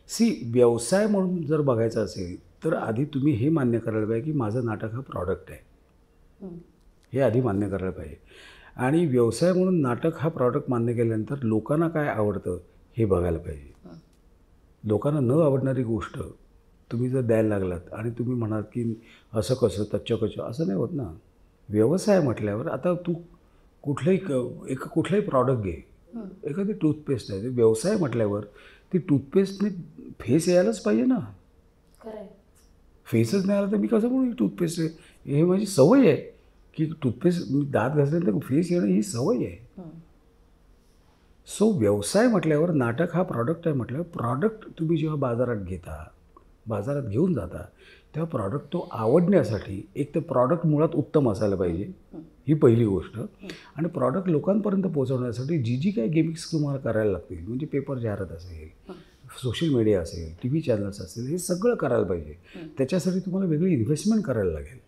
C व्यवसाय म्हणून जर बघायचं असेल तर आधी तुम्ही हे मान्य करायला पाहिजे की माझं नाटक हा प्रॉडक्ट आहे, हे आधी मान्य करायला पाहिजे. आणि व्यवसाय म्हणून नाटक हा प्रॉडक्ट मान्य केल्यानंतर लोकांना काय आवडतं हे बघायला पाहिजे. लोकांना न आवडणारी गोष्ट तुम्ही जर द्यायला लागलात आणि तुम्ही म्हणाल की असं कसं तच्चं कसं, असं नाही होत ना. व्यवसाय म्हटल्यावर आता तू कुठलाही प्रॉडक्ट घे, एखादी टूथपेस्ट आहे, व्यवसाय म्हटल्यावर ती टूथपेस्टने फेस यायलाच पाहिजे ना. फेसच नाही आला तर मी कसं म्हणू टूथपेस्ट आहे, हे माझी सवय आहे की टूथपेस्ट दात घासल्यानंतर फेस येणं ही सवय आहे. सो व्यवसाय म्हटल्यावर नाटक हा प्रॉडक्ट आहे म्हटल्यावर प्रॉडक्ट तुम्ही जेव्हा बाजारात घेऊन जाता तेव्हा प्रॉडक्ट तो आवडण्यासाठी एक तर प्रॉडक्ट मुळात उत्तम असायला पाहिजे, ही पहिली गोष्ट. आणि प्रॉडक्ट लोकांपर्यंत पोहोचवण्यासाठी जी काही गिमिक्स तुम्हाला करायला लागतील, म्हणजे पेपर जाहिरात असेल, सोशल मीडिया असेल, TV चॅनल्स असेल, हे सगळं करायला पाहिजे. त्याच्यासाठी तुम्हाला वेगळी इन्व्हेस्टमेंट करायला लागेल.